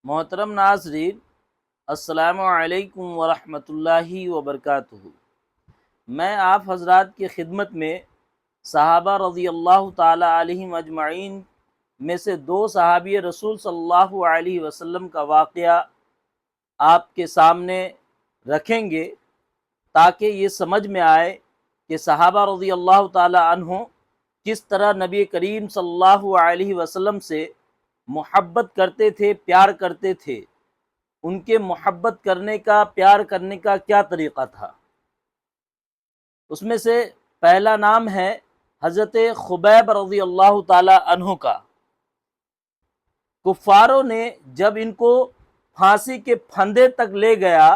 محترم ناظرین، السلام علیکم ورحمۃ اللہ وبرکاتہ۔ میں آپ حضرات کی خدمت میں صحابہ رضی اللہ تعالی علیہم اجمعین میں سے دو صحابی رسول صلی اللہ علیہ وسلم کا واقعہ آپ کے سامنے رکھیں گے تاکہ یہ سمجھ میں آئے کہ صحابہ رضی اللہ تعالی عنہ کس طرح نبی کریم صلی اللہ علیہ وسلم سے محبت کرتے تھے، پیار کرتے تھے۔ ان کے محبت کرنے کا، پیار کرنے کا کیا طریقہ تھا؟ اس میں سے پہلا نام ہے حضرت خبیب رضی اللہ تعالی عنہ کا۔ کفاروں نے جب ان کو پھانسی کے پھندے تک لے گیا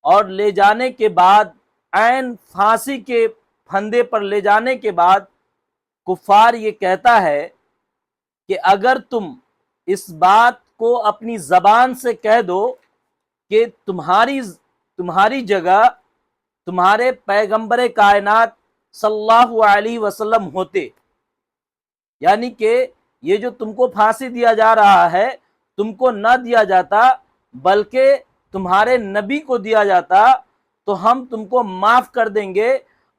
اور لے جانے کے بعد، عین پھانسی کے پھندے پر لے جانے کے بعد کفار یہ کہتا ہے کہ اگر تم اس بات کو اپنی زبان سے کہہ دو کہ تمہاری جگہ تمہارے پیغمبر کائنات صلی اللہ علیہ وسلم ہوتے، یعنی کہ یہ جو تم کو پھانسی دیا جا رہا ہے تم کو نہ دیا جاتا بلکہ تمہارے نبی کو دیا جاتا تو ہم تم کو معاف کر دیں گے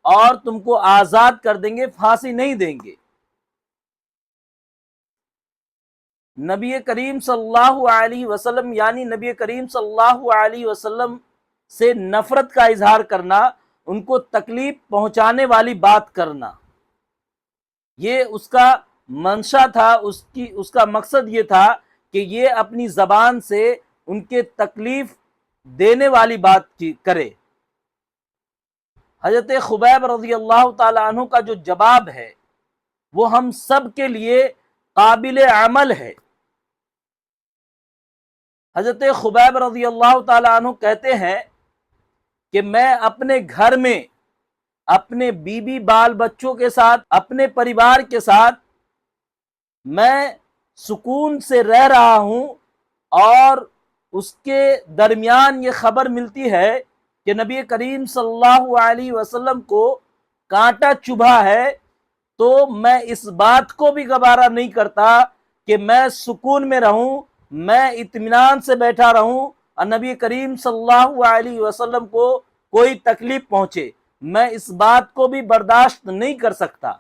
اور تم کو آزاد کر دیں گے، پھانسی نہیں دیں گے۔ نبی کریم صلی اللہ علیہ وسلم یعنی نبی کریم صلی اللہ علیہ وسلم سے نفرت کا اظہار کرنا، ان کو تکلیف پہنچانے والی بات کرنا، یہ اس کا منشا تھا، اس کا مقصد یہ تھا کہ یہ اپنی زبان سے ان کے تکلیف دینے والی بات کرے۔ حضرت خبیب رضی اللہ تعالی عنہ کا جو جواب ہے وہ ہم سب کے لیے قابل عمل ہے۔ حضرت خبیب رضی اللہ تعالی عنہ کہتے ہیں کہ میں اپنے گھر میں اپنے بیوی بال بچوں کے ساتھ، اپنے پریوار کے ساتھ میں سکون سے رہ رہا ہوں، اور اس کے درمیان یہ خبر ملتی ہے کہ نبی کریم صلی اللہ علیہ وسلم کو کانٹا چبھا ہے، تو میں اس بات کو بھی گوارا نہیں کرتا کہ میں سکون میں رہوں، میں اطمینان سے بیٹھا رہوں اور نبی کریم صلی اللہ علیہ وسلم کو کوئی تکلیف پہنچے، میں اس بات کو بھی برداشت نہیں کر سکتا۔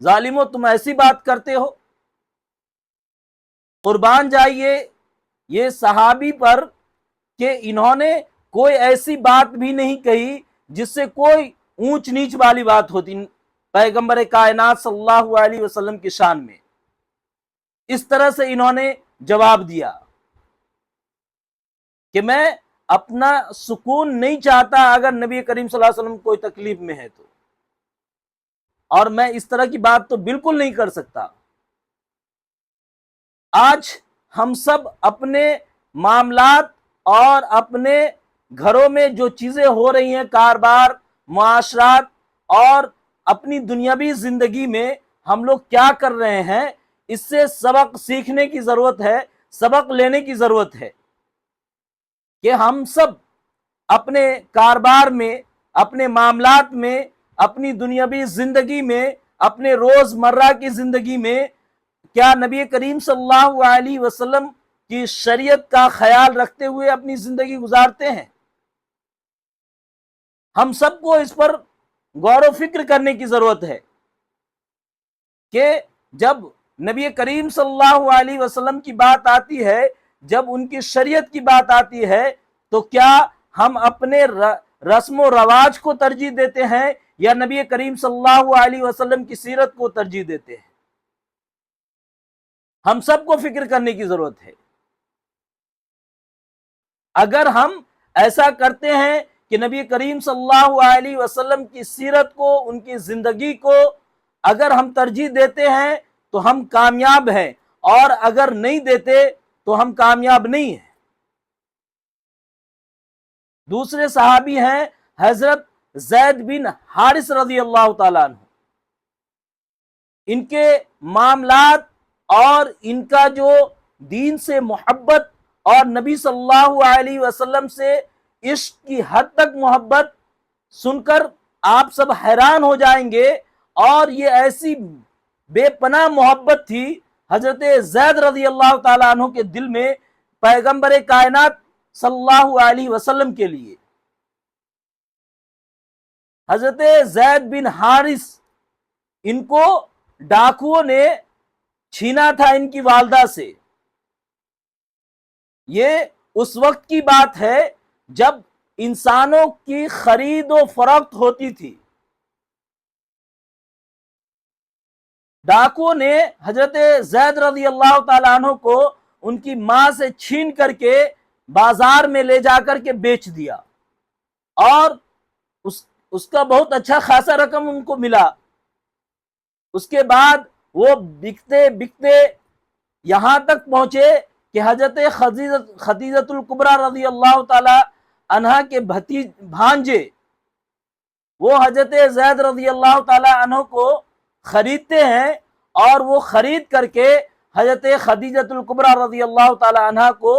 ظالمو، تم ایسی بات کرتے ہو؟ قربان جائیے یہ صحابی پر کہ انہوں نے کوئی ایسی بات بھی نہیں کہی جس سے کوئی اونچ نیچ والی بات ہوتی پیغمبر کائنات صلی اللہ علیہ وسلم کی شان میں۔ اس طرح سے انہوں نے جواب دیا کہ میں اپنا سکون نہیں چاہتا اگر نبی کریم صلی اللہ علیہ وسلم کوئی تکلیف میں ہے تو، اور میں اس طرح کی بات تو بالکل نہیں کر سکتا۔ آج ہم سب اپنے معاملات اور اپنے گھروں میں جو چیزیں ہو رہی ہیں، کاروبار، معاشرات اور اپنی دنیاوی زندگی میں ہم لوگ کیا کر رہے ہیں، اس سے سبق سیکھنے کی ضرورت ہے، سبق لینے کی ضرورت ہے کہ ہم سب اپنے کاروبار میں، اپنے معاملات میں، اپنی دنیاوی زندگی میں، اپنے روز مرہ کی زندگی میں کیا نبی کریم صلی اللہ علیہ وسلم کی شریعت کا خیال رکھتے ہوئے اپنی زندگی گزارتے ہیں؟ ہم سب کو اس پر غور و فکر کرنے کی ضرورت ہے کہ جب نبی کریم صلی اللہ علیہ وسلم کی بات آتی ہے، جب ان کی شریعت کی بات آتی ہے، تو کیا ہم اپنے رسم و رواج کو ترجیح دیتے ہیں یا نبی کریم صلی اللہ علیہ وسلم کی سیرت کو ترجیح دیتے ہیں؟ ہم سب کو فکر کرنے کی ضرورت ہے۔ اگر ہم ایسا کرتے ہیں کہ نبی کریم صلی اللہ علیہ وسلم کی سیرت کو، ان کی زندگی کو اگر ہم ترجیح دیتے ہیں تو ہم کامیاب ہیں، اور اگر نہیں دیتے تو ہم کامیاب نہیں ہیں۔ دوسرے صحابی ہیں حضرت زید بن حارث رضی اللہ تعالیٰ عنہ۔ ان کے معاملات اور ان کا جو دین سے محبت اور نبی صلی اللہ علیہ وسلم سے عشق کی حد تک محبت سن کر آپ سب حیران ہو جائیں گے، اور یہ ایسی بے پناہ محبت تھی۔ حضرت زید رضی اللہ تعالیٰ عنہ کے دل میں پیغمبر کائنات صلی اللہ علیہ وسلم کے لیے. حضرت زید بن حارث ان کو ڈاکوؤں نے چھینا تھا ان کی والدہ سے. یہ اس وقت کی بات ہے جب انسانوں کی خرید و فروخت ہوتی تھی. ڈاکوؤں نے حضرت زید رضی اللہ تعالیٰ عنہ کو ان کی ماں سے چھین کر کے بازار میں لے جا کر کے بیچ دیا اور اس کا بہت اچھا خاصا رقم ان کو ملا. اس کے بعد وہ بکتے بکتے یہاں تک پہنچے کہ حضرت خدیجۃ الکبریٰ رضی اللہ تعالی عنہا کے بھانجے وہ حضرت زید رضی اللہ تعالی عنہ کو خریدتے ہیں اور وہ خرید کر کے حضرت خدیجۃ الکبریٰ رضی اللہ تعالی عنہا کو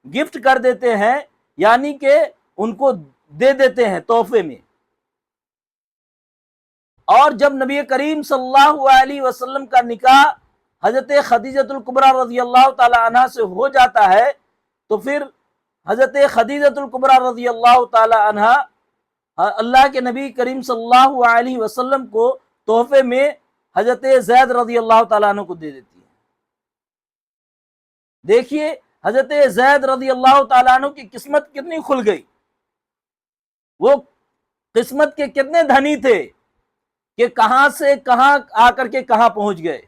گفٹ کر دیتے ہیں، یعنی کہ ان کو دے دیتے ہیں تحفے میں. اور جب نبی کریم صلی اللہ علیہ وسلم کا نکاح حضرت خدیجۃ الکبریٰ رضی اللہ تعالی عنہا سے ہو جاتا ہے تو پھر حضرت خدیجۃ الکبریٰ رضی اللہ تعالی عنہا اللہ کے نبی کریم صلی اللہ علیہ وسلم کو تحفے میں حضرت زید رضی اللہ تعالیٰ عنہ کو دے دیتی ہے. دیکھیے حضرت زید رضی اللہ تعالیٰ عنہ کی قسمت کتنی کھل گئی، وہ قسمت کے کتنے دھنی تھے کہ کہاں سے کہاں آ کر کے کہاں پہنچ گئے.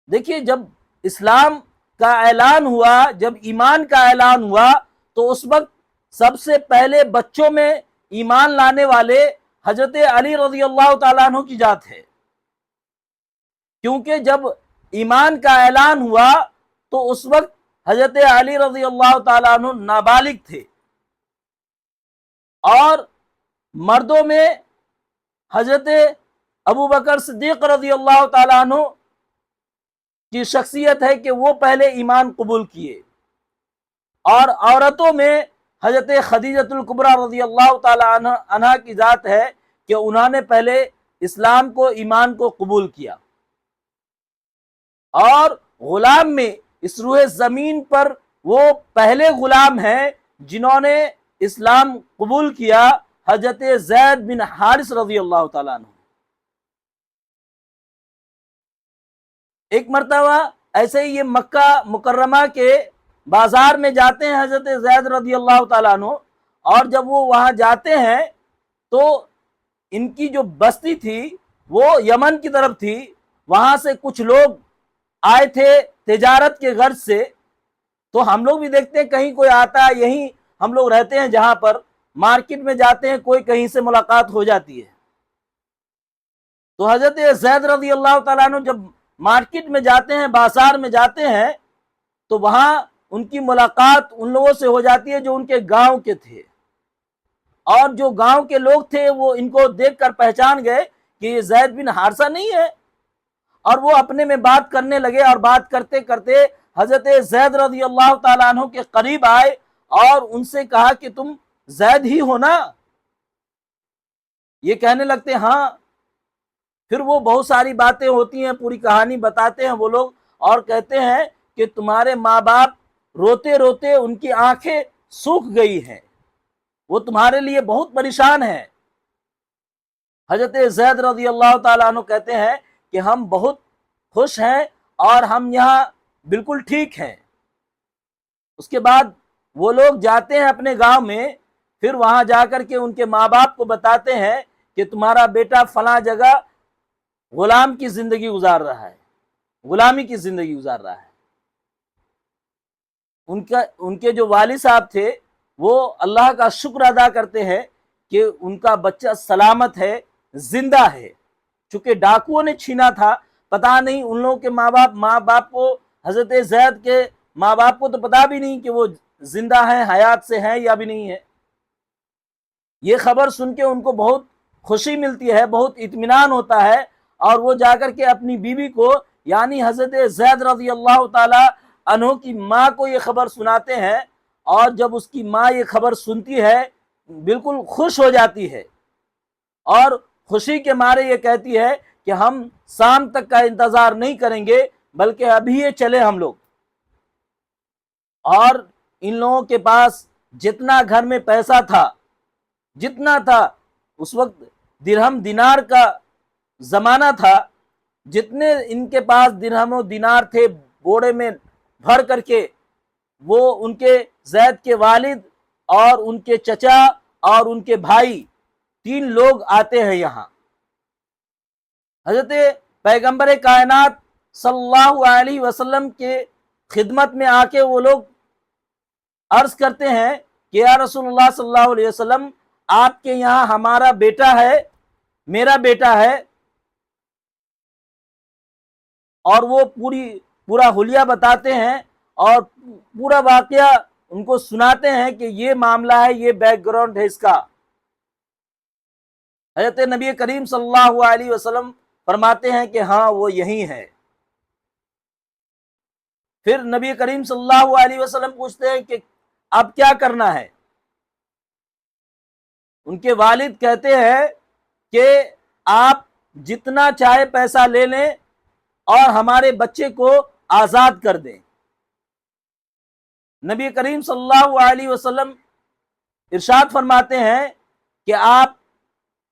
دیکھیے جب اسلام کا اعلان ہوا، جب ایمان کا اعلان ہوا تو اس وقت سب سے پہلے بچوں میں ایمان لانے والے حضرت علی رضی اللہ تعالیٰ عنہ کی ذات ہے، کیونکہ جب ایمان کا اعلان ہوا تو اس وقت حضرت علی رضی اللہ تعالیٰ عنہ نابالغ تھے، اور مردوں میں حضرت ابو بکر صدیق رضی اللہ تعالیٰ عنہ کی شخصیت ہے کہ وہ پہلے ایمان قبول کیے، اور عورتوں میں حضرت خدیجۃ الکبریٰ رضی اللہ تعالیٰ عنہا کی ذات ہے کہ انہوں نے پہلے اسلام کو، ایمان کو قبول کیا. اور غلام میں اس روح زمین پر وہ پہلے غلام ہیں جنہوں نے اسلام قبول کیا، حضرت زید بن حارث رضی اللہ تعالیٰ عنہ. ایک مرتبہ ایسے ہی یہ مکہ مکرمہ کے بازار میں جاتے ہیں حضرت زید رضی اللہ تعالیٰ عنہ، اور جب وہ وہاں جاتے ہیں تو ان کی جو بستی تھی وہ یمن کی طرف تھی، وہاں سے کچھ لوگ آئے تھے تجارت کے غرض سے. تو ہم لوگ بھی دیکھتے ہیں کہیں کوئی آتا ہے، یہیں ہم لوگ رہتے ہیں جہاں پر مارکیٹ میں جاتے ہیں کوئی کہیں سے ملاقات ہو جاتی ہے. تو حضرت زید رضی اللہ تعالیٰ عنہ جب مارکیٹ میں جاتے ہیں، بازار میں جاتے ہیں، تو وہاں ان کی ملاقات ان لوگوں سے ہو جاتی ہے جو ان کے گاؤں کے تھے، اور جو گاؤں کے لوگ تھے وہ ان کو دیکھ کر پہچان گئے کہ یہ زید بن حارثہ نہیں ہے، اور وہ اپنے میں بات کرنے لگے، اور بات کرتے کرتے حضرت زید رضی اللہ تعالیٰ عنہ کے قریب آئے اور ان سے کہا کہ تم زید ہی ہو نا؟ یہ کہنے لگتے ہاں. پھر وہ بہت ساری باتیں ہوتی ہیں، پوری کہانی بتاتے ہیں وہ لوگ، اور کہتے ہیں کہ تمہارے ماں باپ روتے روتے ان کی آنکھیں سوکھ گئی ہیں، وہ تمہارے لیے بہت پریشان ہیں. حضرت زید رضی اللہ تعالیٰ عنہ کہتے ہیں کہ ہم بہت خوش ہیں اور ہم یہاں بالکل ٹھیک ہیں. اس کے بعد وہ لوگ جاتے ہیں اپنے گاؤں میں، پھر وہاں جا کر کے ان کے ماں باپ کو بتاتے ہیں کہ تمہارا بیٹا فلاں جگہ غلام کی زندگی گزار رہا ہے، غلامی کی زندگی گزار رہا ہے. ان کے جو والد صاحب تھے وہ اللہ کا شکر ادا کرتے ہیں کہ ان کا بچہ سلامت ہے، زندہ ہے. چونکہ ڈاکوؤں نے چھینا تھا، پتہ نہیں ان لوگوں کے ماں باپ کو، حضرت زید کے ماں باپ کو تو پتہ بھی نہیں کہ وہ زندہ ہیں، حیات سے ہیں یا بھی نہیں ہے. یہ خبر سن کے ان کو بہت خوشی ملتی ہے، بہت اطمینان ہوتا ہے، اور وہ جا کر کے اپنی بیوی کو یعنی حضرت زید رضی اللہ تعالی عنہ کی ماں کو یہ خبر سناتے ہیں. اور جب اس کی ماں یہ خبر سنتی ہے بالکل خوش ہو جاتی ہے، اور خوشی کے مارے یہ کہتی ہے کہ ہم شام تک کا انتظار نہیں کریں گے بلکہ ابھی یہ چلے ہم لوگ۔ اور ان لوگوں کے پاس جتنا گھر میں پیسہ تھا، جتنا تھا اس وقت درہم دینار کا زمانہ تھا، جتنے ان کے پاس درہم و دینار تھے بوڑے میں بھر کر کے، وہ ان کے زید کے والد اور ان کے چچا اور ان کے بھائی 3 لوگ آتے ہیں یہاں۔ حضرت پیغمبر کائنات صلی اللہ علیہ وسلم کے خدمت میں آ کے وہ لوگ عرض کرتے ہیں کہ یا رسول اللہ صلی اللہ علیہ وسلم، آپ کے یہاں ہمارا بیٹا ہے، میرا بیٹا ہے، اور وہ پورا حلیہ بتاتے ہیں اور پورا واقعہ ان کو سناتے ہیں کہ یہ معاملہ ہے، یہ بیک گراؤنڈ ہے اس کا۔ حضرت نبی کریم صلی اللہ علیہ وسلم فرماتے ہیں کہ ہاں وہ یہی ہے۔ پھر نبی کریم صلی اللہ علیہ وسلم پوچھتے ہیں کہ اب کیا کرنا ہے؟ ان کے والد کہتے ہیں کہ آپ جتنا چاہے پیسہ لے لیں اور ہمارے بچے کو آزاد کر دیں۔ نبی کریم صلی اللہ علیہ وسلم ارشاد فرماتے ہیں کہ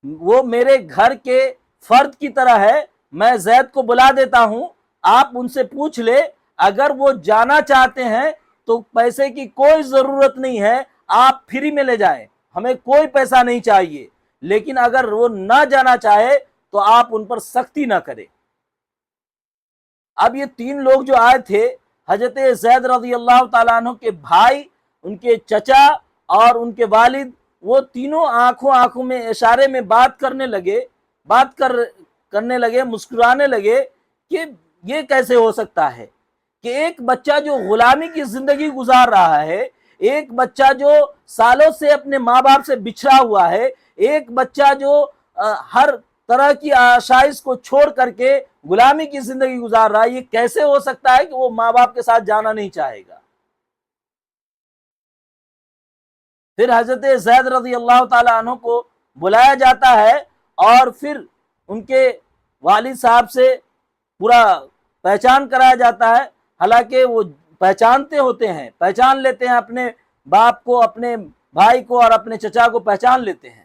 وہ میرے گھر کے فرد کی طرح ہے، میں زید کو بلا دیتا ہوں، آپ ان سے پوچھ لے، اگر وہ جانا چاہتے ہیں تو پیسے کی کوئی ضرورت نہیں ہے، آپ فری میں لے جائیں، ہمیں کوئی پیسہ نہیں چاہیے، لیکن اگر وہ نہ جانا چاہے تو آپ ان پر سختی نہ کریں۔ اب یہ 3 لوگ جو آئے تھے، حضرت زید رضی اللہ تعالیٰ عنہ کے بھائی، ان کے چچا اور ان کے والد، وہ تینوں آنکھوں میں اشارے میں بات کرنے لگے، مسکرانے لگے کہ یہ کیسے ہو سکتا ہے کہ ایک بچہ جو غلامی کی زندگی گزار رہا ہے، ایک بچہ جو سالوں سے اپنے ماں باپ سے بچھڑا ہوا ہے، ایک بچہ جو ہر طرح کی آشائش کو چھوڑ کر کے غلامی کی زندگی گزار رہا ہے، یہ کیسے ہو سکتا ہے کہ وہ ماں باپ کے ساتھ جانا نہیں چاہے گا؟ پھر حضرت زید رضی اللہ تعالیٰ عنہ کو بلایا جاتا ہے اور پھر ان کے والد صاحب سے پورا پہچان کرایا جاتا ہے، حالانکہ وہ پہچانتے ہوتے ہیں، پہچان لیتے ہیں اپنے باپ کو، اپنے بھائی کو اور اپنے چچا کو پہچان لیتے ہیں،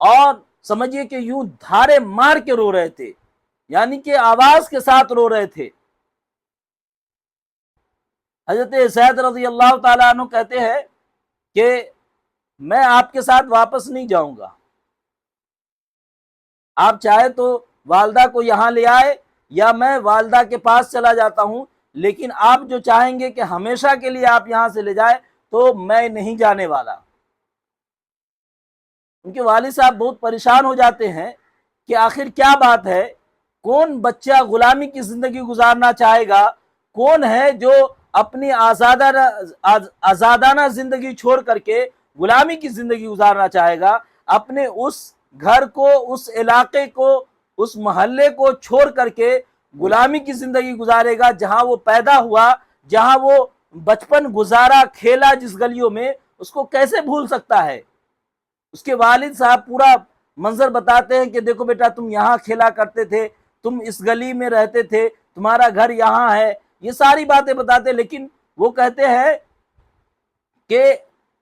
اور سمجھیے کہ یوں دھارے مار کے رو رہے تھے، یعنی کہ آواز کے ساتھ رو رہے تھے۔ حضرت زید رضی اللہ تعالیٰ عنہ کہتے ہیں کہ میں آپ کے ساتھ واپس نہیں جاؤں گا، آپ چاہے تو والدہ کو یہاں لے آئے یا میں والدہ کے پاس چلا جاتا ہوں، لیکن آپ جو چاہیں گے کہ ہمیشہ کے لیے آپ یہاں سے لے جائیں تو میں نہیں جانے والا۔ ان کے والد صاحب بہت پریشان ہو جاتے ہیں کہ آخر کیا بات ہے، کون بچہ غلامی کی زندگی گزارنا چاہے گا، کون ہے جو اپنی آزادانہ زندگی چھوڑ کر کے غلامی کی زندگی گزارنا چاہے گا، اپنے اس گھر کو، اس علاقے کو، اس محلے کو چھوڑ کر کے غلامی کی زندگی گزارے گا، جہاں وہ پیدا ہوا، جہاں وہ بچپن گزارا، کھیلا جس گلیوں میں، اس کو کیسے بھول سکتا ہے؟ اس کے والد صاحب پورا منظر بتاتے ہیں کہ دیکھو بیٹا، تم یہاں کھیلا کرتے تھے، تم اس گلی میں رہتے تھے، تمہارا گھر یہاں ہے، یہ ساری باتیں بتاتے، لیکن وہ کہتے ہیں کہ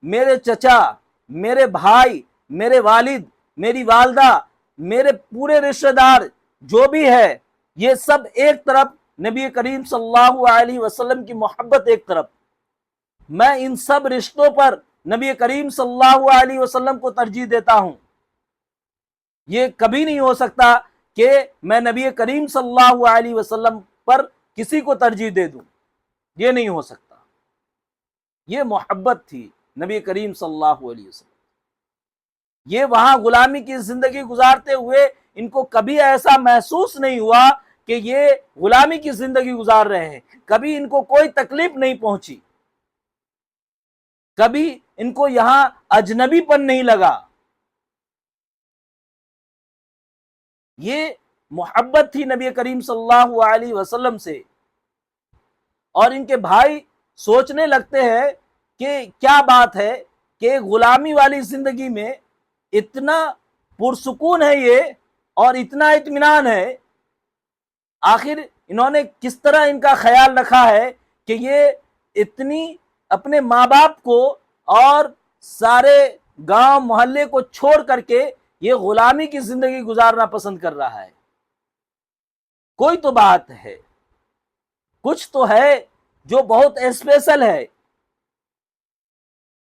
میرے چچا، میرے بھائی، میرے والد، میری والدہ، میرے پورے رشتہ دار جو بھی ہے، یہ سب ایک طرف، نبی کریم صلی اللہ علیہ وسلم کی محبت ایک طرف، میں ان سب رشتوں پر نبی کریم صلی اللہ علیہ وسلم کو ترجیح دیتا ہوں۔ یہ کبھی نہیں ہو سکتا کہ میں نبی کریم صلی اللہ علیہ وسلم پر کسی کو ترجیح دے دوں، یہ نہیں ہو سکتا۔ یہ محبت تھی نبی کریم صلی اللہ علیہ وسلم۔ یہ وہاں غلامی کی زندگی گزارتے ہوئے ان کو کبھی ایسا محسوس نہیں ہوا کہ یہ غلامی کی زندگی گزار رہے ہیں، کبھی ان کو کوئی تکلیف نہیں پہنچی، کبھی ان کو یہاں اجنبی پن نہیں لگا۔ یہ محبت تھی نبی کریم صلی اللہ علیہ وسلم سے۔ اور ان کے بھائی سوچنے لگتے ہیں کہ کیا بات ہے کہ غلامی والی زندگی میں اتنا پرسکون ہے یہ، اور اتنا اطمینان ہے، آخر انہوں نے کس طرح ان کا خیال رکھا ہے کہ یہ اتنی اپنے ماں باپ کو اور سارے گاؤں محلے کو چھوڑ کر کے یہ غلامی کی زندگی گزارنا پسند کر رہا ہے۔ کوئی تو بات ہے، کچھ تو ہے جو بہت اسپیشل ہے،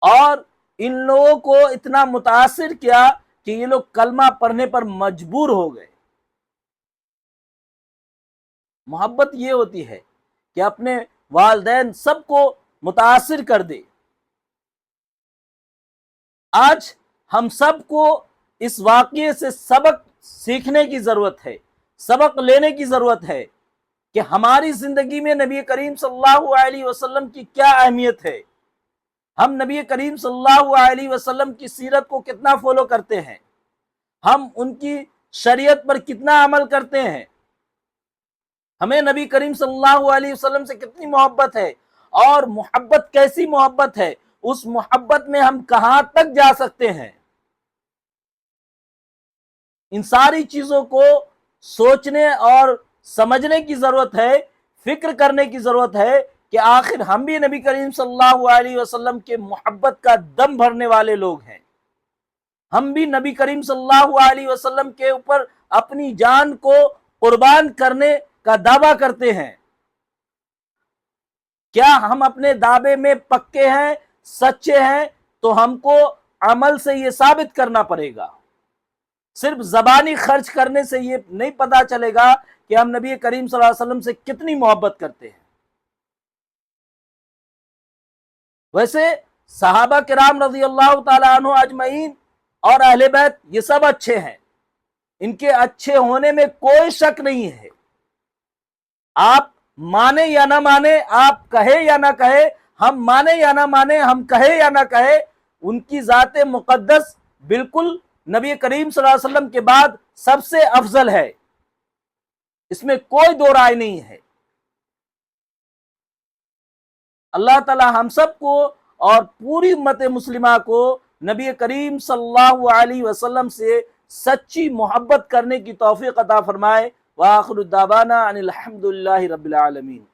اور ان لوگوں کو اتنا متاثر کیا کہ یہ لوگ کلمہ پڑھنے پر مجبور ہو گئے۔ محبت یہ ہوتی ہے کہ اپنے والدین سب کو متاثر کر دے۔ آج ہم سب کو اس واقعے سے سبق سیکھنے کی ضرورت ہے، سبق لینے کی ضرورت ہے کہ ہماری زندگی میں نبی کریم صلی اللہ علیہ وسلم کی کیا اہمیت ہے، ہم نبی کریم صلی اللہ علیہ وسلم کی سیرت کو کتنا فالو کرتے ہیں، ہم ان کی شریعت پر کتنا عمل کرتے ہیں، ہمیں نبی کریم صلی اللہ علیہ وسلم سے کتنی محبت ہے، اور محبت کیسی محبت ہے، اس محبت میں ہم کہاں تک جا سکتے ہیں۔ ان ساری چیزوں کو سوچنے اور سمجھنے کی ضرورت ہے، فکر کرنے کی ضرورت ہے کہ آخر ہم بھی نبی کریم صلی اللہ علیہ وسلم کے محبت کا دم بھرنے والے لوگ ہیں، ہم بھی نبی کریم صلی اللہ علیہ وسلم کے اوپر اپنی جان کو قربان کرنے کا دعویٰ کرتے ہیں۔ کیا ہم اپنے دعوے میں پکے ہیں، سچے ہیں؟ تو ہم کو عمل سے یہ ثابت کرنا پڑے گا، صرف زبانی خرچ کرنے سے یہ نہیں پتا چلے گا کہ ہم نبی کریم صلی اللہ علیہ وسلم سے کتنی محبت کرتے ہیں۔ ویسے صحابہ کرام رضی اللہ تعالیٰ عنہ اجمعین اور اہل بیت یہ سب اچھے ہیں، ان کے اچھے ہونے میں کوئی شک نہیں ہے۔ آپ مانے یا نہ مانے، آپ کہے یا نہ کہے، ہم مانے یا نہ مانے، ہم کہے یا نہ کہے، ان کی ذات مقدس بالکل نبی کریم صلی اللہ علیہ وسلم کے بعد سب سے افضل ہے، اس میں کوئی دو رائے نہیں ہے۔ اللہ تعالی ہم سب کو اور پوری امت مسلمہ کو نبی کریم صلی اللہ علیہ وسلم سے سچی محبت کرنے کی توفیق عطا فرمائے۔ وآخر دعوانا ان الحمد للہ رب العالمین۔